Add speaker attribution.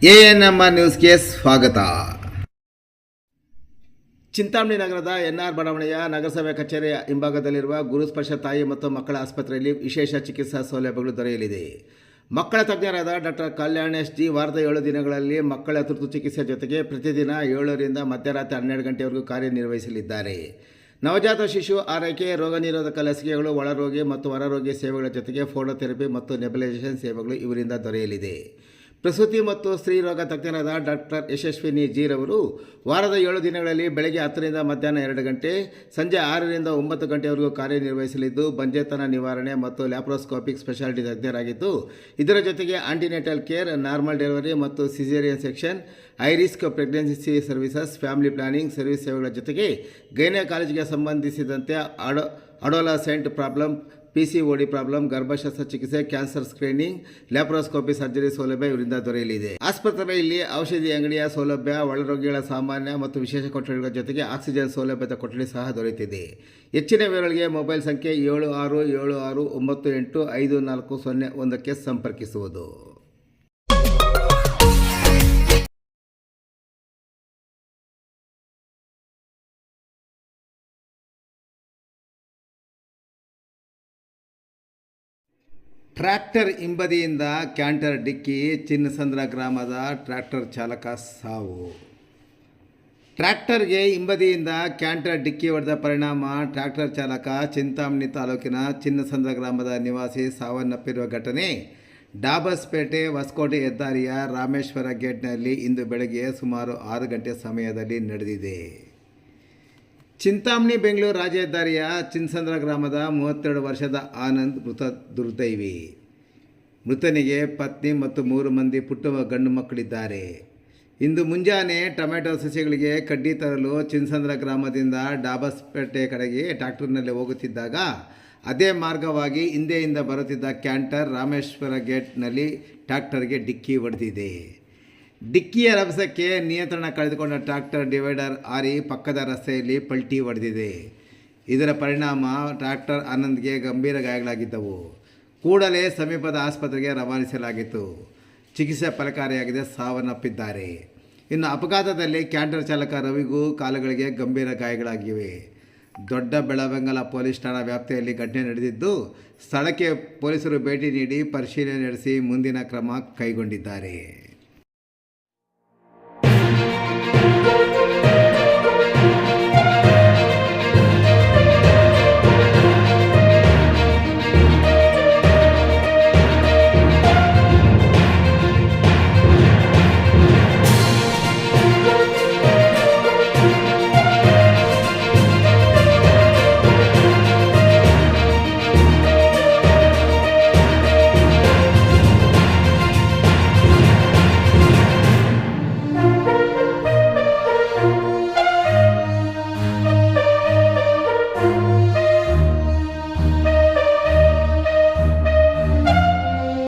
Speaker 1: ANMR ನ್ಯೂಸ್ಗೆ ಸ್ವಾಗತ. ಚಿಂತಾಮಣಿ ನಗರದ ಎನ್ಆರ್ ಬಡಾವಣೆಯ ನಗರಸಭೆ ಕಚೇರಿಯ ಹಿಂಭಾಗದಲ್ಲಿರುವ ಗುರುಸ್ಪರ್ಶ ತಾಯಿ ಮತ್ತು ಮಕ್ಕಳ ಆಸ್ಪತ್ರೆಯಲ್ಲಿ ವಿಶೇಷ ಚಿಕಿತ್ಸಾ ಸೌಲಭ್ಯಗಳು ದೊರೆಯಲಿದೆ. ಮಕ್ಕಳ ತಜ್ಞರಾದ ಡಾಕ್ಟರ್ ಕಲ್ಯಾಣೇಶ್ ಜಿ ವಾರದ 7 ದಿನಗಳಲ್ಲಿ ಮಕ್ಕಳ ತುರ್ತು ಚಿಕಿತ್ಸೆ ಜೊತೆಗೆ ಪ್ರತಿದಿನ 7 ರಿಂದ ಮಧ್ಯರಾತ್ರಿ 12 ಗಂಟೆವರೆಗೂ ಕಾರ್ಯನಿರ್ವಹಿಸಲಿದ್ದಾರೆ. ನವಜಾತ ಶಿಶು ಆರೈಕೆ, ರೋಗ ನಿರೋಧಕ ಲಸಿಕೆಗಳು, ಒಳರೋಗಿ ಮತ್ತು ಹೊರರೋಗಿ ಸೇವೆಗಳ ಜೊತೆಗೆ ಫೋಟೋಥೆರಪಿ ಮತ್ತು ನೆಬುಲೈಸೇಷನ್ ಸೇವೆಗಳು ಇವರಿಂದ ದೊರೆಯಲಿದೆ. ಪ್ರಸೂತಿ ಮತ್ತು ಸ್ತ್ರೀ ರೋಗ ತಜ್ಞರಾದ ಡಾಕ್ಟರ್ ಯಶಸ್ವಿನಿ ಜೀರವರು ವಾರದ 7 ದಿನಗಳಲ್ಲಿ ಬೆಳಗ್ಗೆ 10 ರಿಂದ ಮಧ್ಯಾಹ್ನ 2 ಗಂಟೆ, ಸಂಜೆ 6 ರಿಂದ 9 ಗಂಟೆವರೆಗೂ ಕಾರ್ಯನಿರ್ವಹಿಸಲಿದ್ದು, ಬಂಜೆತನ ನಿವಾರಣೆ ಮತ್ತು ಲ್ಯಾಪ್ರೋಸ್ಕೋಪಿಕ್ ಸ್ಪೆಷಾಲಿಟಿ ತಜ್ಞರಾಗಿದ್ದು, ಇದರ ಜೊತೆಗೆ ಆಂಟಿನೆಟಲ್ ಕೇರ್, ನಾರ್ಮಲ್ ಡೆಲಿವರಿ ಮತ್ತು caesarean section, high risk pregnancy services, family planning service ಸೇವೆಗಳ ಜೊತೆಗೆ ಗೈನಕಾಲಜಿಗೆ ಸಂಬಂಧಿಸಿದಂತೆ ಅಡೋಲಸೆಂಟ್ ಪ್ರಾಬ್ಲಮ್, PCOD ಪ್ರಾಬ್ಲಮ್, ಗರ್ಭಶಸ್ತ್ರ ಚಿಕಿತ್ಸೆ, ಕ್ಯಾನ್ಸರ್ ಸ್ಕ್ರೀನಿಂಗ್, ಲ್ಯಾಪ್ರೋಸ್ಕೋಪಿ ಸರ್ಜರಿ ಸೌಲಭ್ಯ ಇವರಿಂದ ದೊರೆಯಲಿದೆ. ಆಸ್ಪತ್ರೆಯಲ್ಲಿ ಔಷಧಿ ಅಂಗಡಿಯ ಸೌಲಭ್ಯ, ಒಳರೋಗಿಗಳ ಸಾಮಾನ್ಯ ಮತ್ತು ವಿಶೇಷ ಕೊಠಡಿಗಳ ಜೊತೆಗೆ ಆಕ್ಸಿಜನ್ ಸೌಲಭ್ಯದ ಕೊಠಡಿ ಸಹ ದೊರೆಯುತ್ತಿದೆ. ಹೆಚ್ಚಿನ ವಿವರಗಳಿಗೆ ಮೊಬೈಲ್ ಸಂಖ್ಯೆ 7676985401ಕ್ಕೆ ಸಂಪರ್ಕಿಸುವುದು. ಟ್ರ್ಯಾಕ್ಟರ್ ಹಿಂಬದಿಯಿಂದ ಕ್ಯಾಂಟರ್ ಡಿಕ್ಕಿ, ಚಿನ್ನಸಂದ್ರ ಗ್ರಾಮದ ಟ್ರ್ಯಾಕ್ಟರ್ ಚಾಲಕ ಸಾವು. ಟ್ರ್ಯಾಕ್ಟರ್ಗೆ ಹಿಂಬದಿಯಿಂದ ಕ್ಯಾಂಟರ್ ಡಿಕ್ಕಿ ಹೊಡೆದ ಪರಿಣಾಮ ಟ್ರ್ಯಾಕ್ಟರ್ ಚಾಲಕ ಚಿಂತಾಮಣಿ ತಾಲೂಕಿನ ಚಿನ್ನಸಂದ್ರ ಗ್ರಾಮದ ನಿವಾಸಿ ಸಾವನ್ನಪ್ಪಿರುವ ಘಟನೆ ಡಾಬಸ್ಪೇಟೆ ಹೊಸಕೋಟೆ ಹೆದ್ದಾರಿಯ ರಾಮೇಶ್ವರ ಗೇಟ್ನಲ್ಲಿ ಇಂದು ಬೆಳಗ್ಗೆ ಸುಮಾರು 6 ಗಂಟೆ ಸಮಯದಲ್ಲಿ ನಡೆದಿದೆ. ಚಿಂತಾಮಣಿ ಬೆಂಗಳೂರು ರಾಜ್ಯ ಹೆದ್ದಾರಿಯ ಚಿನ್ನಸಂದ್ರ ಗ್ರಾಮದ 32 ವರ್ಷದ ಆನಂದ್ ಮೃತ ದುರ್ದೈವಿ. ಮೃತನಿಗೆ ಪತ್ನಿ ಮತ್ತು 3 ಮಂದಿ ಪುಟ್ಟ ಗಂಡು ಮಕ್ಕಳಿದ್ದಾರೆ. ಇಂದು ಮುಂಜಾನೆ ಟೊಮೆಟೊ ಸಸಿಗಳಿಗೆ ಕಡ್ಡಿ ತರಲು ಚಿನ್ನಸಂದ್ರ ಗ್ರಾಮದಿಂದ ಡಾಬಸ್ಪೇಟೆ ಕಡೆಗೆ ಟ್ರ್ಯಾಕ್ಟರ್ನಲ್ಲಿ ಹೋಗುತ್ತಿದ್ದಾಗ ಅದೇ ಮಾರ್ಗವಾಗಿ ಹಿಂದೆಯಿಂದ ಬರುತ್ತಿದ್ದ ಕ್ಯಾಂಟರ್ ರಾಮೇಶ್ವರ ಗೇಟ್ನಲ್ಲಿ ಟ್ರ್ಯಾಕ್ಟರ್ಗೆ ಡಿಕ್ಕಿ ಹೊಡೆದಿದೆ. ಡಿಕ್ಕಿಯ ರಭಸಕ್ಕೆ ನಿಯಂತ್ರಣ ಕಳೆದುಕೊಂಡ ಟ್ರ್ಯಾಕ್ಟರ್ ಡಿವೈಡರ್ ಹಾರಿ ಪಕ್ಕದ ರಸ್ತೆಯಲ್ಲಿ ಪಲ್ಟಿ ಹೊಡೆದಿದೆ. ಇದರ ಪರಿಣಾಮ ಟ್ರ್ಯಾಕ್ಟರ್ ಆನಂದ್ಗೆ ಗಂಭೀರ ಗಾಯಗಳಾಗಿದ್ದವು. ಕೂಡಲೇ ಸಮೀಪದ ಆಸ್ಪತ್ರೆಗೆ ರವಾನಿಸಲಾಗಿತ್ತು. ಚಿಕಿತ್ಸೆ ಫಲಕಾರಿಯಾಗಿದೆ, ಸಾವನ್ನಪ್ಪಿದ್ದಾರೆ. ಇನ್ನು ಅಪಘಾತದಲ್ಲಿ ಕ್ಯಾಂಟರ್ ಚಾಲಕ ರವಿಗೂ ಕಾಲುಗಳಿಗೆ ಗಂಭೀರ ಗಾಯಗಳಾಗಿವೆ. ದೊಡ್ಡ ಬೆಳವಂಗಲ ಪೊಲೀಸ್ ಠಾಣಾ ವ್ಯಾಪ್ತಿಯಲ್ಲಿ ಘಟನೆ ನಡೆದಿದ್ದು, ಸ್ಥಳಕ್ಕೆ ಪೊಲೀಸರು ಭೇಟಿ ನೀಡಿ ಪರಿಶೀಲನೆ ನಡೆಸಿ ಮುಂದಿನ ಕ್ರಮ ಕೈಗೊಂಡಿದ್ದಾರೆ.